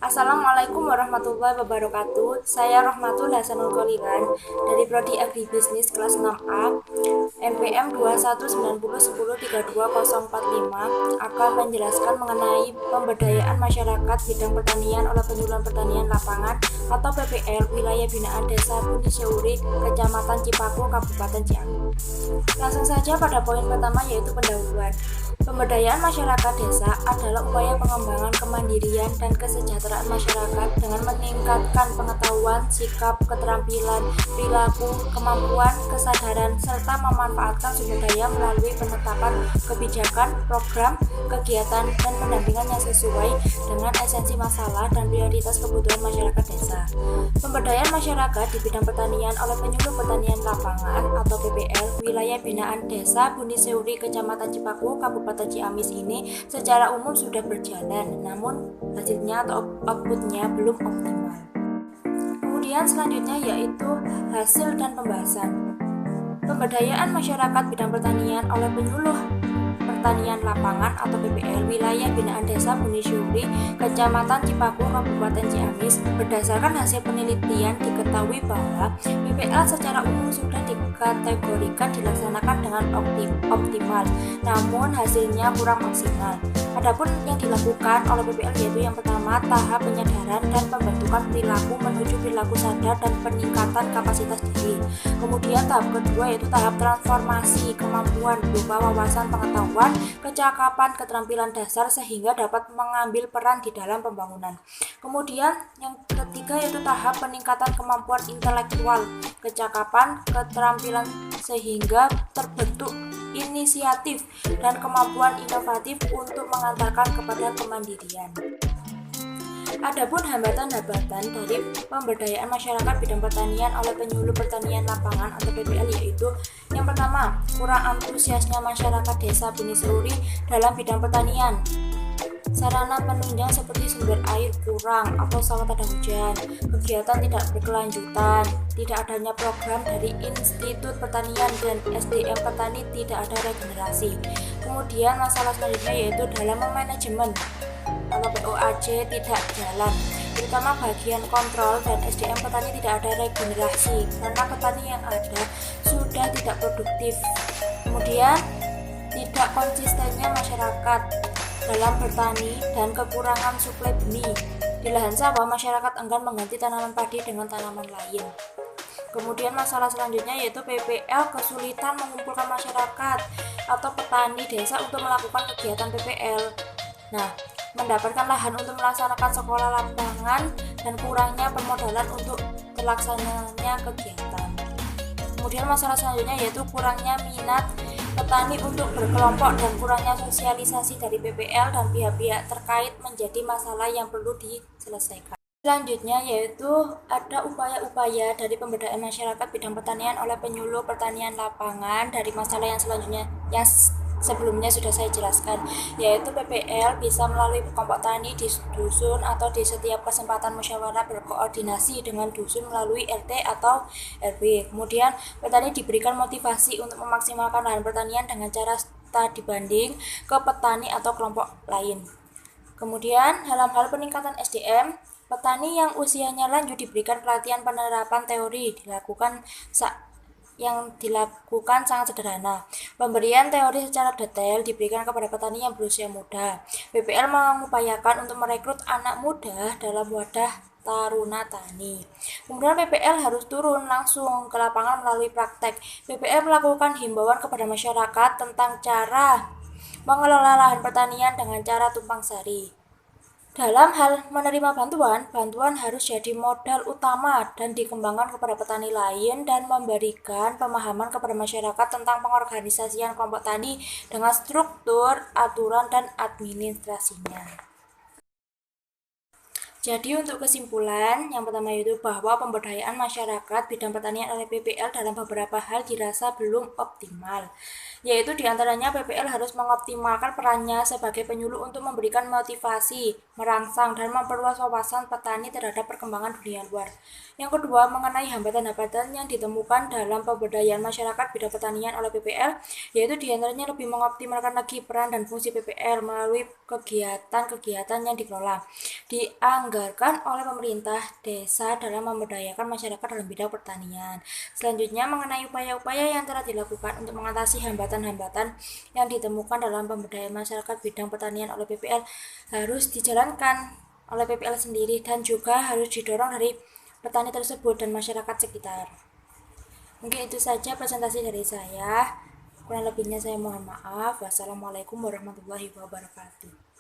Assalamualaikum warahmatullahi wabarakatuh. Saya Rahmatul Hasanul Qolilan dari Prodi Agribisnis kelas 6A NPM 21901032045 akan menjelaskan mengenai pemberdayaan masyarakat bidang pertanian oleh Penyuluhan Pertanian Lapangan atau PPL wilayah binaan Desa Buni Seuri, Kecamatan Cipaku, Kabupaten Ciamis. Langsung saja pada poin pertama, yaitu pendahuluan. Pemberdayaan masyarakat desa adalah upaya pengembangan kemandirian dan kesejahteraan masyarakat dengan meningkatkan pengetahuan, sikap, keterampilan, perilaku, kemampuan, kesadaran, serta memanfaatkan sumber daya melalui penetapan kebijakan, program, kegiatan, dan pendampingan yang sesuai dengan esensi masalah dan prioritas kebutuhan masyarakat desa. Pemberdayaan masyarakat di bidang pertanian oleh Penyuluh Pertanian Lapangan atau PPL wilayah binaan Desa Buni Seuri, Kecamatan Cipaku, Kabupaten Ciamis ini secara umum sudah berjalan, namun hasilnya atau outputnya belum optimal. Kemudian selanjutnya yaitu hasil dan pembahasan. Pemberdayaan masyarakat bidang pertanian oleh Penyuluh Pertanian Lapangan atau PPL wilayah binaan Desa Buni Seuri, Kecamatan Cipaku, Kabupaten Ciamis. Berdasarkan hasil penelitian diketahui bahwa PPL secara umum sudah dikategorikan dilaksanakan dengan optimal, namun hasilnya kurang maksimal. Adapun yang dilakukan oleh PPL yaitu yang pertama, tahap penyadaran dan pembentukan perilaku menuju perilaku sadar dan peningkatan kapasitas diri. Kemudian tahap kedua yaitu tahap transformasi kemampuan berupa wawasan pengetahuan, kecakapan, keterampilan dasar sehingga dapat mengambil peran di dalam pembangunan. Kemudian yang ketiga yaitu tahap peningkatan kemampuan intelektual, kecakapan, keterampilan sehingga terbentuk inisiatif dan kemampuan inovatif untuk mengantarkan kepada kemandirian. Adapun hambatan-hambatan dari pemberdayaan masyarakat bidang pertanian oleh Penyuluh Pertanian Lapangan atau PPL yaitu yang pertama, kurang antusiasnya masyarakat Desa Buni Seuri dalam bidang pertanian. Sarana penunjang seperti sumber air kurang atau sawah tak ada hujan, kegiatan tidak berkelanjutan, tidak adanya program dari Institut Pertanian dan SDM Petani, tidak ada regenerasi. Kemudian masalah selanjutnya yaitu dalam manajemen atau POAJ tidak jalan, terutama bagian kontrol dan SDM petani tidak ada regenerasi karena petani yang ada sudah tidak produktif. Kemudian tidak konsistennya masyarakat dalam bertani dan kekurangan suplai benih. Di lahan sawah masyarakat enggan mengganti tanaman padi dengan tanaman lain. Kemudian masalah selanjutnya yaitu PPL kesulitan mengumpulkan masyarakat atau petani desa untuk melakukan kegiatan PPL. Nah, mendapatkan lahan untuk melaksanakan sekolah lapangan dan kurangnya permodalan untuk terlaksananya kegiatan. Kemudian masalah selanjutnya yaitu kurangnya minat petani untuk berkelompok dan kurangnya sosialisasi dari PPL dan pihak-pihak terkait menjadi masalah yang perlu diselesaikan. Selanjutnya yaitu ada upaya-upaya dari pemberdayaan masyarakat bidang pertanian oleh Penyuluh Pertanian Lapangan dari masalah yang selanjutnya yang sebelumnya sudah saya jelaskan, yaitu PPL bisa melalui kelompok tani di dusun atau di setiap kesempatan musyawarah berkoordinasi dengan dusun melalui RT atau RW. Kemudian petani diberikan motivasi untuk memaksimalkan lahan pertanian dengan cara studi banding ke petani atau kelompok lain. Kemudian dalam hal peningkatan SDM, petani yang usianya lanjut diberikan pelatihan penerapan teori yang dilakukan sangat sederhana. Pemberian teori secara detail diberikan kepada petani yang berusia muda. PPL mengupayakan untuk merekrut anak muda dalam wadah taruna tani. Kemudian PPL harus turun langsung ke lapangan melalui praktek. PPL melakukan himbauan kepada masyarakat tentang cara mengelola lahan pertanian dengan cara tumpang sari. Dalam hal menerima bantuan harus jadi modal utama dan dikembangkan kepada petani lain dan memberikan pemahaman kepada masyarakat tentang pengorganisasian kelompok tani dengan struktur, aturan, dan administrasinya. Jadi untuk kesimpulan, yang pertama yaitu bahwa pemberdayaan masyarakat bidang pertanian oleh PPL dalam beberapa hal dirasa belum optimal. Yaitu diantaranya PPL harus mengoptimalkan perannya sebagai penyuluh untuk memberikan motivasi, merangsang, dan memperluas wawasan petani terhadap perkembangan dunia luar. Yang kedua, mengenai hambatan-hambatan yang ditemukan dalam pemberdayaan masyarakat bidang pertanian oleh PPL, yaitu diantaranya lebih mengoptimalkan lagi peran dan fungsi PPL melalui kegiatan-kegiatan yang dikelola. Dianggap dianggarkan oleh pemerintah desa dalam memberdayakan masyarakat dalam bidang pertanian. Selanjutnya, mengenai upaya-upaya yang telah dilakukan untuk mengatasi hambatan-hambatan yang ditemukan dalam pemberdayaan masyarakat bidang pertanian oleh PPL harus dijalankan oleh PPL sendiri dan juga harus didorong dari petani tersebut dan masyarakat sekitar. Mungkin itu saja presentasi dari saya. Kurang lebihnya saya mohon maaf. Wassalamualaikum warahmatullahi wabarakatuh.